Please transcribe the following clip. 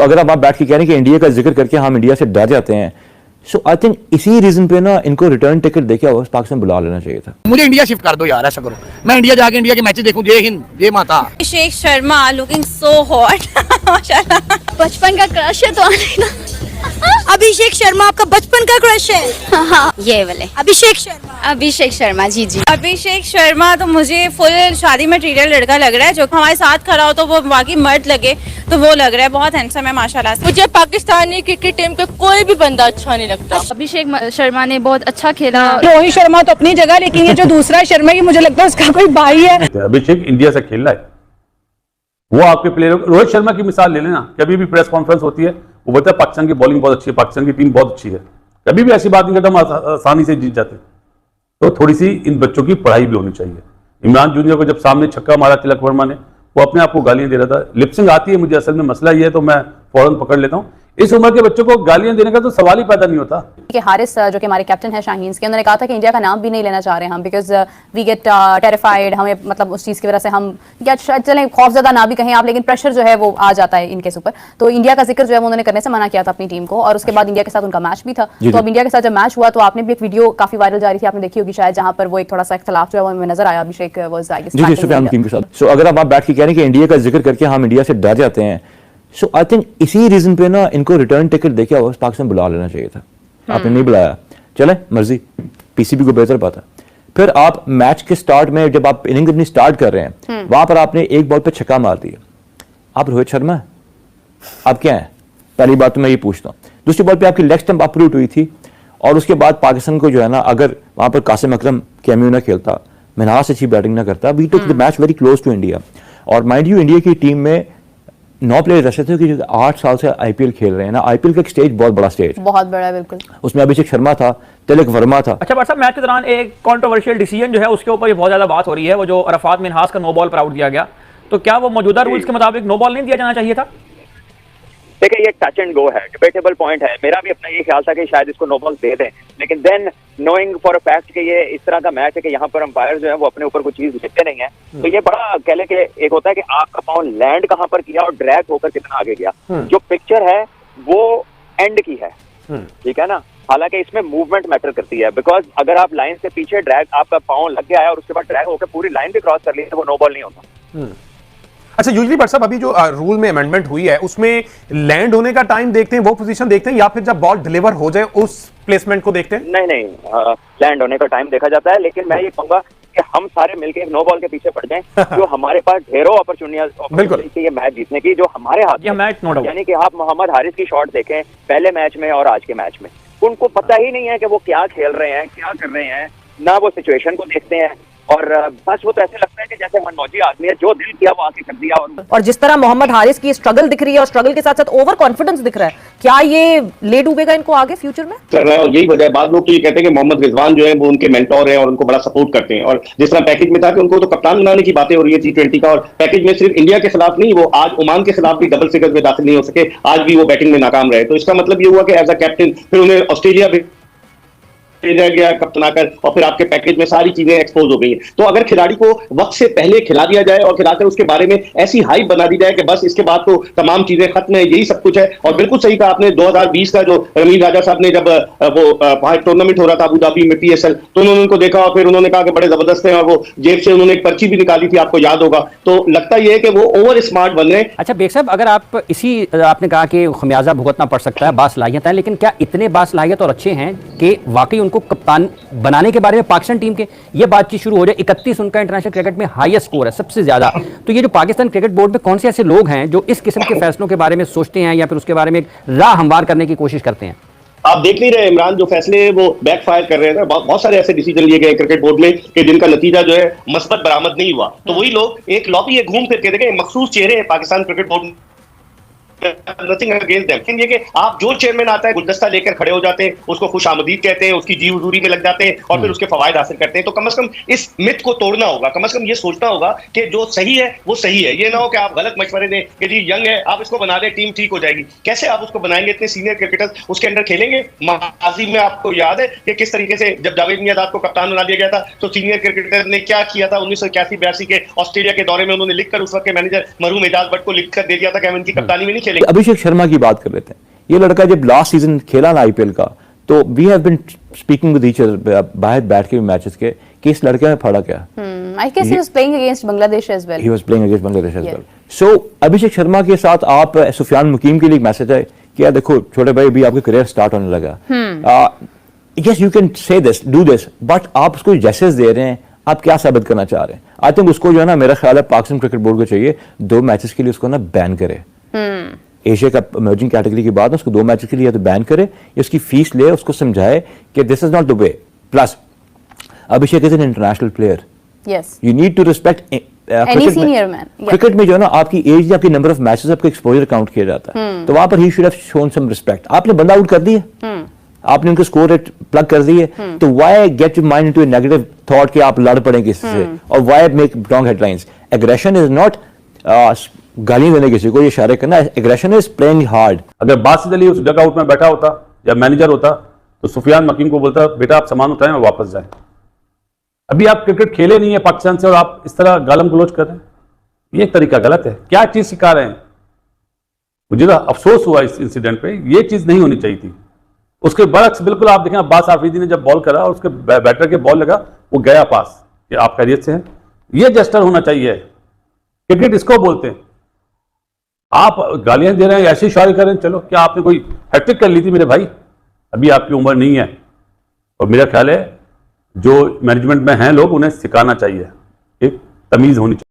अगर आप बैठ के कह रहे हैं कि इंडिया का जिक्र करके हम इंडिया से डर जाते हैं, सो आई थिंक इसी रीजन पे ना इनको रिटर्न टिकट देके वापस पाकिस्तान बुला लेना चाहिए था। मुझे इंडिया शिफ्ट कर दो यार, ऐसा करो मैं इंडिया जाके इंडिया के मैचेस देखूं। जय हिंद, जय माता। Abhishek Sharma looking so hot माशाल्लाह। बचपन का क्रश है तो आने ना। अभिषेक शर्मा आपका बचपन का क्रश है? हाँ, ये वाले अभिषेक शर्मा जी जी। अभिषेक शर्मा तो मुझे फुल शादी मटेरियल लड़का लग रहा है, जो हमारे साथ खड़ा हो तो वो बाकी मर्द लगे तो वो लग रहा है। बहुत हैंडसम है माशाल्लाह से। मुझे पाकिस्तानी क्रिकेट टीम का कोई भी बंदा अच्छा नहीं लगता। अभिषेक शर्मा ने बहुत अच्छा खेला। रोहित शर्मा तो अपनी जगह, लेकिन ये जो दूसरा शर्मा है मुझे लगता है उसका कोई भाई है। अभिषेक इंडिया से खेल रहा है, वो आपके प्लेयर। रोहित शर्मा की मिसाल ले लेना, कभी भी प्रेस कॉन्फ्रेंस होती है वो बोलता है पाकिस्तान की बॉलिंग बहुत अच्छी है, पाकिस्तान की टीम बहुत अच्छी है। कभी भी ऐसी बात नहीं करता, हम आसानी से जीत जाते। तो थोड़ी सी इन बच्चों की पढ़ाई भी होनी चाहिए। इमरान जूनियर को जब सामने छक्का मारा तिलक वर्मा ने, वो अपने आप को गालियां दे रहा था। लिपसिंग आती है मुझे, असल में मसला ये है तो मैं फौरन पकड़ लेता हूँ। इस उम्र के बच्चों को गालियां देने का तो सवाल ही पैदा नहीं होता। कि हारिस जो कि हमारे कैप्टन है शाहीन के, उन्होंने कहा था कि इंडिया का नाम भी नहीं लेना चाह रहे हम, बिकॉज वी गेट टेरिफाइड। हमें मतलब उस चीज़ की वजह से हम क्या चलें, खौफजदा ना भी कहें आप, लेकिन प्रेशर जो है वो आ जाता है इनके ऊपर। तो इंडिया का जिक्र जो है वो उन्होंने करने से मना किया था अपनी टीम को। और उसके बाद इंडिया के साथ उनका मैच भी था। तो अब इंडिया के साथ जब मैच हुआ तो आपने भी एक वीडियो काफी वायरल जा रही थी, आपने देखी होगी शायद, जहां पर वो एक थोड़ा सा इख्तलाफ जो है वो हमें नजर आया। अभिषेक वाज टीम के साथ। सो अगर आप बैठ के कह रहे हैं कि इंडिया का जिक्र करके हम इंडिया से डर जाते हैं, सो आई थिंक इसी रीजन पे ना इनको रिटर्न टिकट देके वापस पाकिस्तान बुला लेना चाहिए था। आपने नहीं बुलाया, चले मर्जी, पीसीबी को बेहतर पता। फिर आप मैच के स्टार्ट में जब आप इनिंग अपनी स्टार्ट कर रहे हैं, वहां पर आपने एक बॉल पे छक्का मार दिया। आप रोहित शर्मा है? आप क्या है? पहली बात तो मैं ये पूछता हूँ। दूसरी बॉल पे आपकी लेग स्टंप अपरूट हुई थी, और उसके बाद पाकिस्तान को जो है ना, अगर वहां पर कासिम अकरम कैमियो ना खेलता, मिन्हास अच्छी बैटिंग ना करता, we took the match very close to India. और माइंड यू, इंडिया की टीम में 9 प्लेयर ऐसे थे कि जो 8 साल से आईपीएल खेल रहे हैं ना। आईपीएल का एक स्टेज बहुत बड़ा स्टेज, बहुत बड़ा है बिल्कुल। उसमें अभिषेक शर्मा था, तिलक वर्मा था। अच्छा बट साहब, मैच के दौरान एक कंट्रोवर्शियल डिसीजन जो है उसके ऊपर ये बहुत ज्यादा बात हो रही है, वो जो अरफात मिन्हास का नो बॉल पर आउट दिया गया, तो क्या वो मौजूदा रूल्स के मुताबिक नो बॉल नहीं दिया जाना चाहिए था? देखिए, ये टच एंड गो है, डिबेटेबल पॉइंट है। मेरा भी अपना ये ख्याल था कि शायद इसको नो बॉल दे दें, लेकिन then knowing for a fact कि ये इस तरह का मैच है कि यहाँ पर अंपायर जो है वो अपने ऊपर कोई चीज लेते नहीं है, तो ये बड़ा कह लें कि एक होता है कि आपका पाँव लैंड कहाँ पर किया और ड्रैग होकर कितना आगे गया। जो पिक्चर है वो एंड की है, ठीक है ना। हालांकि इसमें मूवमेंट मैटर करती है, बिकॉज अगर आप लाइन से पीछे ड्रैग, आपका पाँव लग गया है और उसके बाद ड्रैग होकर पूरी लाइन भी क्रॉस कर ली तो वो नो बॉल नहीं होता। अच्छा, यूजुअली बट साहब अभी जो रूल में अमेंडमेंट हुई है उसमें लैंड होने का टाइम देखते हैं, वो पोजीशन देखते हैं, या फिर जब बॉल डिलीवर हो जाए उस प्लेसमेंट को देखते हैं? नहीं, लैंड होने का टाइम देखा जाता है, लेकिन मैं ये कहूंगा कि हम सारे मिलकर एक नो बॉल के पीछे पड़ जाएं। जो हमारे पास ढेरों अपॉर्चुनिटी ये मैच जीतने की, जो हमारे हाथ में, यानी कि आप मोहम्मद हारिस की शॉट देखें पहले मैच में और आज के मैच में, उनको पता ही नहीं है कि वो क्या खेल रहे हैं, क्या कर रहे हैं, ना वो सिचुएशन को देखते हैं, और बस वो तो ऐसे लगता है कि जैसे मनमौजी आदमी है, जो दिल किया वो आके कर दिया। और जिस तरह मोहम्मद हारिस की स्ट्रगल दिख रही है और स्ट्रगल के साथ साथ ओवर कॉन्फिडेंस दिख रहा है, क्या ये ले डूबेगा इनको आगे फ्यूचर में? कर रहा है, और यही वजह है। बाद लोग तो ये कहते हैं कि मोहम्मद रिजवान जो है वो उनके मेंटोर हैं और उनको बड़ा सपोर्ट करते हैं, और जिस तरह पैकेज में था कि उनको तो कप्तान बनाने की बातें हो रही है T20 का, और पैकेज में सिर्फ इंडिया के खिलाफ नहीं, वो आज ओमान के खिलाफ भी डबल फिगर्स में दाखिल नहीं हो सके, आज भी वो बैटिंग में नाकाम रहे। तो इसका मतलब ये हुआ कि एज अ कैप्टन फिर उन्हें ऑस्ट्रेलिया भी भेजा गया कप्तान कर, और फिर आपके पैकेज में सारी चीजें एक्सपोज हो गई हैं। तो अगर खिलाड़ी को वक्त से पहले खिला दिया जाए और खिलाकर उसके बारे में ऐसी हाइप बना दी जाए कि बस इसके बाद तो तमाम चीजें खत्म है, यही सब कुछ है। और बिल्कुल सही कहा आपने, 2020 का जो रमीज राजा साहब ने जब वो वहां टूर्नामेंट हो रहा था अबू धाबी में PSL, तो उन्होंने उनको देखा और फिर उन्होंने कहा कि बड़े जबरदस्त हैं, और वो जेब से उन्होंने एक पर्ची भी निकाली थी, आपको याद होगा। तो लगता यह है कि वो ओवर स्मार्ट बन रहे हैं। अच्छा बेग साहब, अगर आप इसी, आपने कहा कि खमियाजा भुगतना पड़ सकता है, बासलाहियत है, लेकिन क्या इतने बासलाहियत और अच्छे हैं कि वाकई उनको कप्तान बनाने के बारे में पाकिस्तान टीम के ये बातचीत शुरू हो जाए? 31 उनका इंटरनेशनल क्रिकेट में हाईएस्ट स्कोर है, सबसे ज्यादा। तो ये जो पाकिस्तान क्रिकेट बोर्ड में कौन से ऐसे लोग हैं जो इस किस्म के फैसलों के बारे में सोचते हैं या फिर उसके बारे में राह हमवार करने की कोशिश करते हैं? आप देख नहीं रहे इमरान, जो फैसले वो बैकफायर कर रहे हैं, बहुत सारे ऐसे डिसीजन लिए गए क्रिकेट बोर्ड में कि जिनका नतीजा जो है मस्बत बरामद नहीं हुआ। तो वही लोग एक लॉबी घूम फिर के देखें, मखसूस चेहरे हैं Pakistan cricket board, nothing against them, लेकिन ये कि आप जो चेयरमैन आता है गुलदस्ता लेकर खड़े हो जाते हैं, उसको खुश आमदीद कहते हैं, उसकी जी हुजूरी में लग जाते हैं और फिर उसके फवायद हासिल करते हैं। तो कम से कम इस मिथ को तोड़ना होगा, कम से कम ये सोचना होगा कि जो सही है वो सही है। ये ना हो कि आप गलत मशवरे दें कि जी यंग है, आप इसको बना दें, टीम ठीक हो जाएगी। कैसे आप उसको बनाएंगे? इतने सीनियर क्रिकेटर्स उसके अंदर खेलेंगे। माजी में आपको याद है कि किस तरीके से जब जावेद मियांदाद को कप्तान बना दिया गया था तो सीनियर क्रिकेटर ने क्या किया था? 1981-82 के ऑस्ट्रेलिया के दौरे में उन्होंने लिखकर उस वक्त के मैनेजर मरहूम एजाज भट्ट को लिखकर दे दिया था कि हम इनकी कप्तानी में नहीं खेलेंगे। लेकिन अभिषेक शर्मा की बात कर लेते हैं। ये लड़का जब लास्ट सीजन खेला ना आईपीएल का, तो we have been speaking with each other बाहर बैठ के मैचेस के कि इस लड़के में पड़ा क्या। I guess he was playing against Bangladesh as well. He was playing against Bangladesh as Yeah. well. So Abhishek Sharma के साथ आप सुफियान मुकीम के लिए एक मैसेज है कि यार देखो छोटे भाई, अभी आपका करियर स्टार्ट होने लगा। Yes, you can say this, do this, but आप उसको जैसेस दे रहे हैं, आप क्या साबित करना चाह रहे हैं? आई थिंक उसको जो है ना, मेरा ख्याल है पाकिस्तान क्रिकेट बोर्ड को चाहिए 2 मैचेस के लिए उसको ना बैन करे। एशिया का इमर्जिंग कैटेगरी के बाद उसको 2 मैचेस के लिए या तो बैन करे या उसकी फीस ले, उसको समझाए कि this is not the way. Plus Abhishek is an international player, Yes. You need to respect Any senior man. Yeah. Cricket में जो है ना, आपकी एज या आपकी नंबर ऑफ मैचेस, आपका एक्सपोजर काउंट किया जाता है, तो वहां पर ही should have shown some respect. आपने बंदा आउट कर दिया, आपने उनको स्कोर रेट प्लग कर दिए, तो why get your mind into a negative thought कि आप लड़ पड़े किसी से, और why make wrong headlines. Aggression is not गाली देने किसी को, ये इशारे करना। Aggression is playing hard. अगर बासित अली उस डगआउट में बैठा होता या मैनेजर होता तो सुफियान मकीम को बोलता, बेटा आप सामान उठाएं और वापस जाएं। अभी आप क्रिकेट खेले नहीं है पाकिस्तान से और आप इस तरह गालम गलोच कर रहे हैं, ये एक तरीका गलत है। क्या चीज सिखा रहे हैं? मुझे तो अफसोस हुआ इस इंसिडेंट पे, ये चीज नहीं होनी चाहिए थी। उसके बरक्स बिल्कुल आप देखें, अब्बास आफरीदी ने जब बॉल करा और उसके बैटर के बॉल लगा, वो गया पास कि आप खैरियत से हैं। ये जेस्टर होना चाहिए, क्रिकेट इसको बोलते हैं। आप गालियां दे रहे हैं, ऐसे इशारे कर रहे हैं, चलो क्या आपने कोई हैट्रिक कर ली थी मेरे भाई? अभी आपकी उम्र नहीं है। और मेरा ख्याल है जो मैनेजमेंट में हैं लोग, उन्हें सिखाना चाहिए, एक तमीज होनी चाहिए।